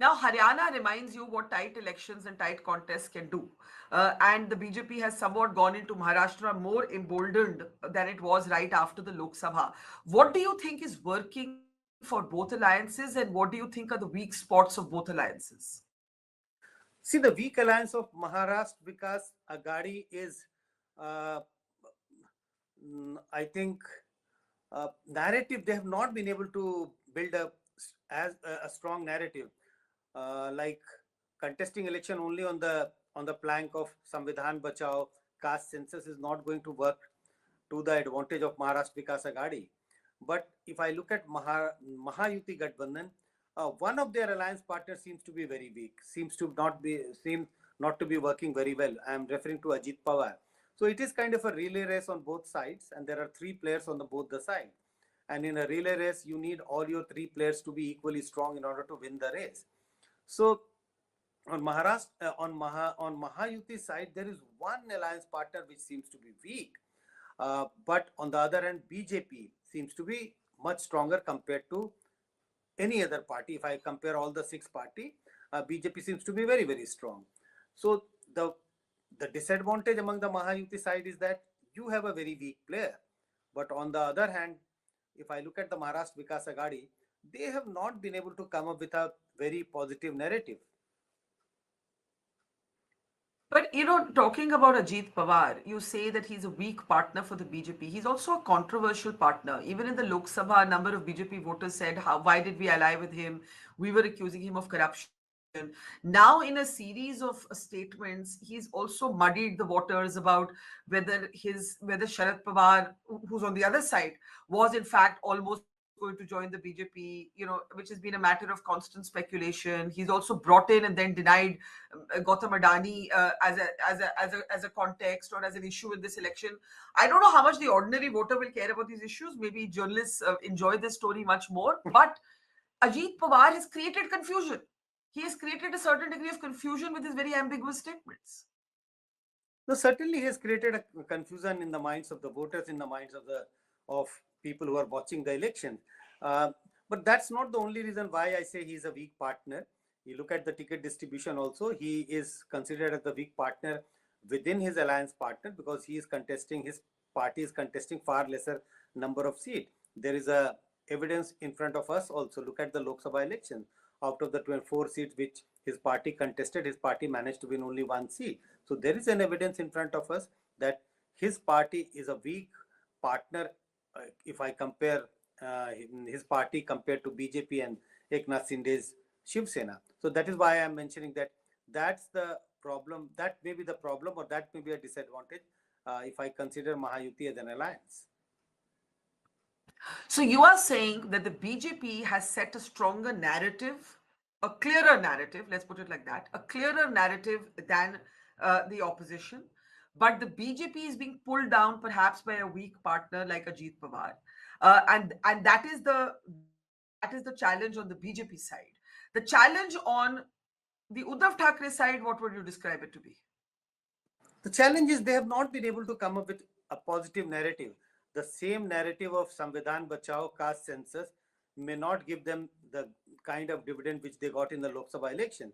Now, Haryana reminds you what tight elections and tight contests can do. And the BJP has somewhat gone into Maharashtra more emboldened than it was right after the Lok Sabha. What do you think is working for both alliances, and what do you think are the weak spots of both alliances? See, the weak alliance of Maharashtra Vikas Aghadi is, uh, I think, narrative. They have not been able to build a strong narrative, like contesting election only on the plank of Samvidhaan Bachao. Caste census is not going to work to the advantage of Maharashtra Vikas Aghadi. But if I look at Mahayuti Gadbandhan, one of their alliance partners seems to be very weak, seem not to be working very well. I am referring to Ajit Pawar. So it is kind of a relay race on both sides, and there are three players on both the side. And in a relay race, you need all your three players to be equally strong in order to win the race. So on Maharashtra, on Mahayuti side, there is one alliance partner which seems to be weak, but on the other hand, BJP seems to be much stronger compared to any other party. If I compare all the six party, BJP seems to be very, very strong. So the disadvantage among the Mahayuti side is that you have a very weak player. But on the other hand, if I look at the Maharashtra Vikas Aghadi, they have not been able to come up with a very positive narrative. But talking about Ajit Pawar, you say that he's a weak partner for the BJP. He's also a controversial partner. Even in the Lok Sabha, a number of BJP voters said, why did we ally with him? We were accusing him of corruption. Now, in a series of statements, he's also muddied the waters about whether Sharad Pawar, who's on the other side, was in fact almost going to join the BJP, which has been a matter of constant speculation. He's also brought in and then denied Gautam Adani as a context or as an issue in this election. I don't know how much the ordinary voter will care about these issues. Maybe journalists enjoy this story much more. But Ajit Pawar has created confusion. He has created a certain degree of confusion with his very ambiguous statements. No, certainly he has created a confusion in the minds of the voters, in the minds of people who are watching the election. Uh, but that's not the only reason why I say he's a weak partner. You look at the ticket distribution also, he is considered as the weak partner within his alliance partner because his party is contesting far lesser number of seats. There is a evidence in front of us also. Look at the Lok Sabha election. Out of the 24 seats which his party contested, his party managed to win only one seat. So there is an evidence in front of us that his party is a weak partner. If I compare his party compared to BJP and Eknath Shinde's Shiv Sena. So that is why I am mentioning that that's the problem. That may be the problem, or that may be a disadvantage if I consider Mahayuti as an alliance. So you are saying that the BJP has set a stronger narrative, a clearer narrative, let's put it like that, a clearer narrative than the opposition. But the BJP is being pulled down perhaps by a weak partner like Ajit Pawar. And that is the challenge on the BJP side. The challenge on the Uddhav Thackeray side, what would you describe it to be? The challenge is they have not been able to come up with a positive narrative. The same narrative of Samvidhaan Bachao caste census may not give them the kind of dividend which they got in the Lok Sabha election.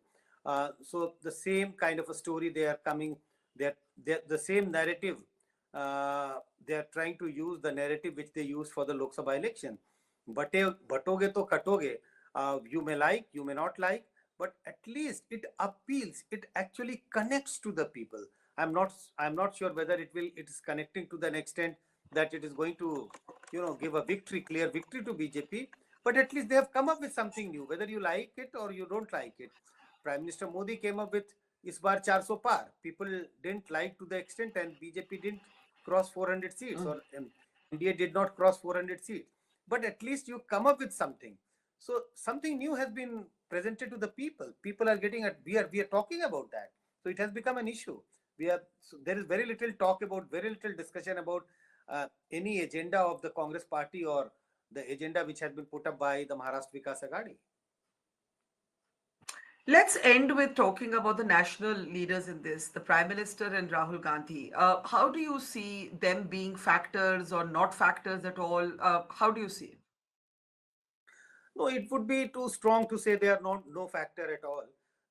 So the same kind of a story they are coming, they're the same narrative. They are trying to use the narrative which they used for the Lok Sabha election. Batoge to katoge. You may like, you may not like, but at least it appeals. It actually connects to the people. I'm not sure whether it is connecting to the extent that it is going to give a clear victory to BJP, but at least they have come up with something new, whether you like it or you don't like it. Prime Minister Modi came up with is bar 400 par. People didn't like to the extent, and BJP didn't cross 400 seats, or NDA did not cross 400 seats, but at least you come up with something. So something new has been presented to the people. People are getting at, we are talking about that. So it has become an issue. There is very little talk about, very little discussion about any agenda of the Congress party or the agenda which has been put up by the Maharashtra Vikas Aghadi. Let's end with talking about the national leaders in this, the Prime Minister and Rahul Gandhi. How do you see them being factors or not factors at all? How do you see it? No, it would be too strong to say they are not no factor at all.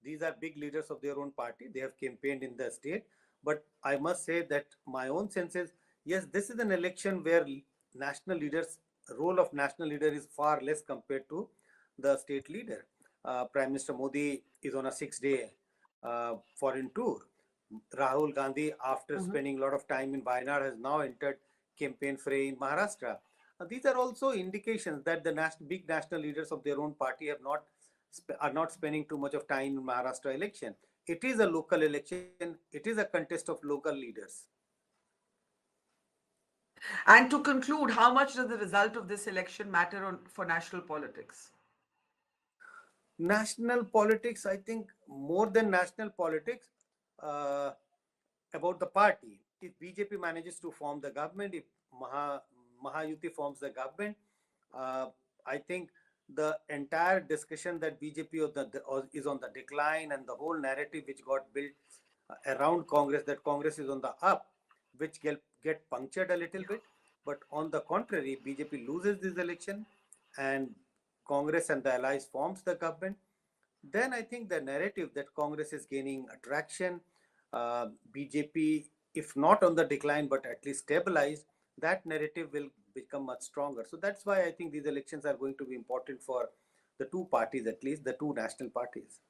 These are big leaders of their own party. They have campaigned in the state. But I must say that my own sense is, yes, this is an election where national leaders, role of national leader is far less compared to the state leader. Prime Minister Modi is on a 6 day foreign tour. Rahul Gandhi, after Mhm. spending a lot of time in Wayanad, has now entered campaign fray in Maharashtra. These are also indications that the big national leaders of their own party are not spending too much of time in Maharashtra election. It is a local election. It is a contest of local leaders. And to conclude, how much does the result of this election matter for national politics? National politics, I think, more than national politics, uh, about the party. If BJP manages to form the government, if Mahayuti forms the government, uh, I think the entire discussion that BJP is on the decline, and the whole narrative which got built around Congress, that Congress is on the up, which get punctured a little bit. But on the contrary, BJP loses this election and Congress and the allies forms the government, then I think the narrative that Congress is gaining attraction, BJP, if not on the decline, but at least stabilized, that narrative will become much stronger. So that's why I think these elections are going to be important for the two parties, at least the two national parties.